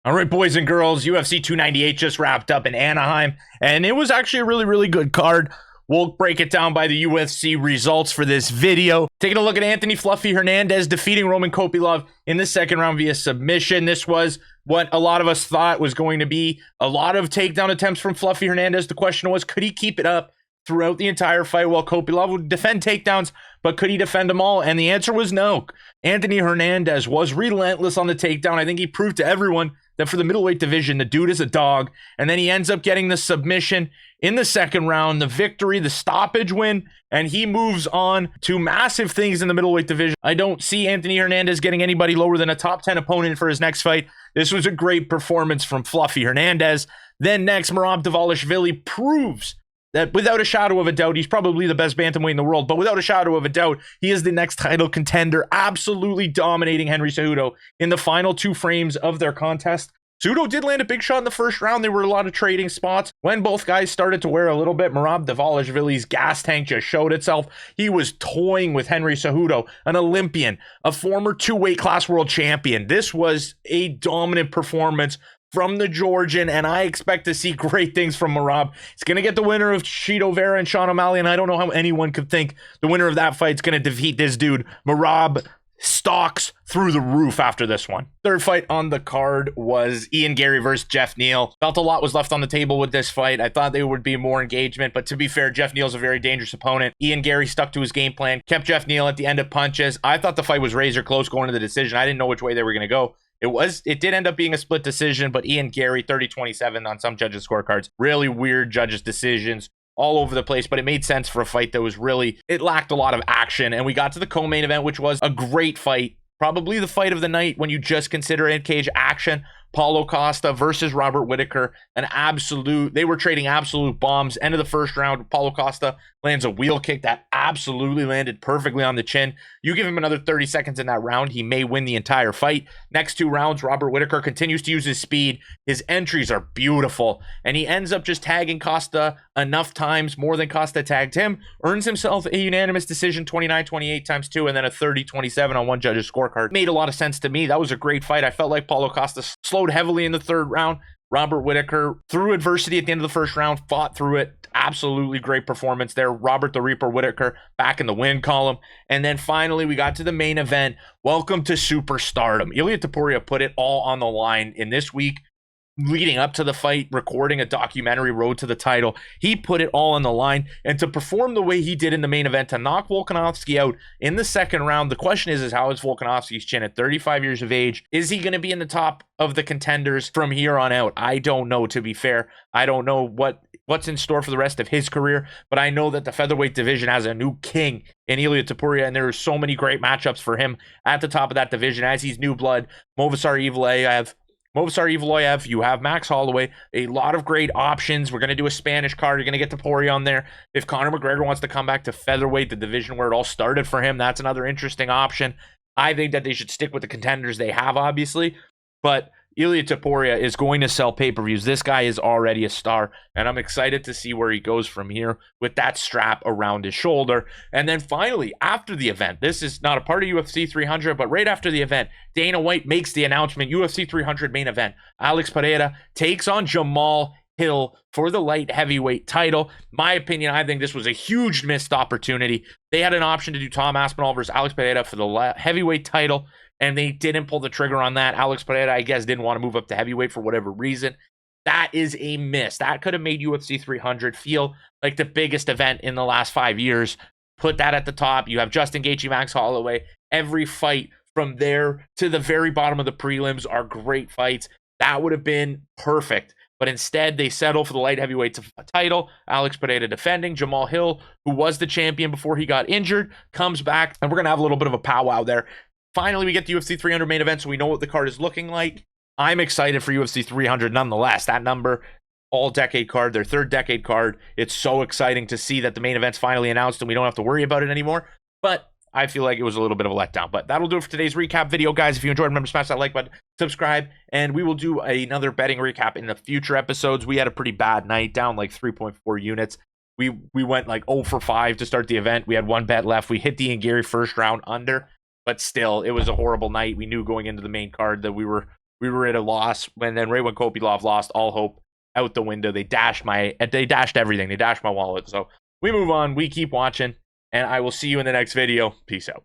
All right, boys and girls, UFC 298 just wrapped up in Anaheim, and it was actually a really, really good card. We'll break it down by the UFC results for this video. Taking a look at Anthony Fluffy Hernandez defeating Roman Kopylov in the second round via submission. This was what a lot of us thought was going to be a lot of takedown attempts from Fluffy Hernandez. The question was, could he keep it up throughout the entire fight? While Kopylov would defend takedowns, but could he defend them all? And the answer was no. Anthony Hernandez was relentless on the takedown. I think he proved to everyone that for the middleweight division, the dude is a dog. And then he ends up getting the submission in the second round, the victory, the stoppage win, and he moves on to massive things in the middleweight division. I don't see Anthony Hernandez getting anybody lower than a top 10 opponent for his next fight. This was a great performance from Fluffy Hernandez. Then next, Merab Dvalishvili proves that without a shadow of a doubt, he's probably the best bantamweight in the world, but without a shadow of a doubt, he is the next title contender, absolutely dominating Henry Cejudo in the final two frames of their contest. Cejudo did land a big shot in the first round. There were a lot of trading spots. When both guys started to wear a little bit, Merab Dvalishvili's gas tank just showed itself. He was toying with Henry Cejudo, an Olympian, a former two-weight class world champion. This was a dominant performance from the Georgian, and I expect to see great things from Merab. He's going to get the winner of Chito Vera and Sean O'Malley, and I don't know how anyone could think the winner of that fight is going to defeat this dude. Merab stalks through the roof after this one. Third fight on the card was Ian Garry versus Geoff Neal. Felt a lot was left on the table with this fight. I thought there would be more engagement, but to be fair, Geoff Neal's a very dangerous opponent. Ian Garry stuck to his game plan, kept Geoff Neal at the end of punches. I thought the fight was razor close going to the decision. I didn't know which way they were going to go. It did end up being a split decision, but Ian Garry 30-27 on some judges' scorecards. Really weird judges' decisions all over the place, but it made sense for a fight that was it lacked a lot of action. And we got to the co-main event, which was a great fight. Probably the fight of the night when you just consider in-cage action. Paulo Costa versus Robert Whittaker. They were trading absolute bombs. End of the first round, Paulo Costa lands a wheel kick that absolutely landed perfectly on the chin. You give him another 30 seconds in that round, he may win the entire fight. Next two rounds, Robert Whittaker continues to use his speed. His entries are beautiful, and he ends up just tagging Costa enough times, more than Costa tagged him, earns himself a unanimous decision, 29-28 times two, and then a 30-27 on one judge's scorecard. Made a lot of sense to me. That was a great fight. I felt like Paulo Costa slowed heavily in the third round. Robert Whittaker, through adversity at the end of the first round, fought through it. Absolutely great performance there. Robert the Reaper Whittaker back in the win column. And then finally, we got to the main event. Welcome to superstardom. Ilia Topuria put it all on the line in this week. Leading up to the fight, recording a documentary, Road to the Title. He put it all on the line, and to perform the way he did in the main event, to knock Volkanovski out in the second round, the question is how is Volkanovski's chin at 35 years of age? Is he going to be in the top of the contenders from here on out? I don't know, to be fair. I don't know what's in store for the rest of his career, but I know that the featherweight division has a new king in Ilia Topuria, and there are so many great matchups for him at the top of that division as he's new blood. Movsar Evloev, you have Max Holloway, a lot of great options. We're going to do a Spanish card. You're going to get Topuria on there. If Conor McGregor wants to come back to featherweight, the division where it all started for him, that's another interesting option. I think that they should stick with the contenders they have, obviously, but Ilia Topuria is going to sell pay-per-views. This guy is already a star, and I'm excited to see where he goes from here with that strap around his shoulder. And then finally, after the event, this is not a part of UFC 300, but right after the event, Dana White makes the announcement, UFC 300 main event. Alex Pereira takes on Jamal Hill for the light heavyweight title. My opinion, I think this was a huge missed opportunity. They had an option to do Tom Aspinall versus Alex Pereira for the heavyweight title, and they didn't pull the trigger on that. Alex Pereira, I guess, didn't want to move up to heavyweight for whatever reason. That is a miss. That could have made UFC 300 feel like the biggest event in the last 5 years. Put that at the top. You have Justin Gaethje, Max Holloway. Every fight from there to the very bottom of the prelims are great fights. That would have been perfect. But instead, they settle for the light heavyweight title. Alex Pereira defending. Jamal Hill, who was the champion before he got injured, comes back. And we're going to have a little bit of a powwow there. Finally, we get the UFC 300 main event, so we know what the card is looking like. I'm excited for UFC 300 nonetheless. That number, all-decade card, their third-decade card. It's so exciting to see that the main event's finally announced and we don't have to worry about it anymore. But I feel like it was a little bit of a letdown. But that'll do it for today's recap video, guys. If you enjoyed, remember to smash that like button, subscribe, and we will do another betting recap in the future episodes. We had a pretty bad night, down like 3.4 units. We went like 0 for 5 to start the event. We had one bet left. We hit the Ian Garry first round under. But still, it was a horrible night. We knew going into the main card that we were we were at a loss. And then right when Kopylov lost, all hope out the window. They dashed everything. They dashed my wallet. So we move on. We keep watching, and I will see you in the next video. Peace out.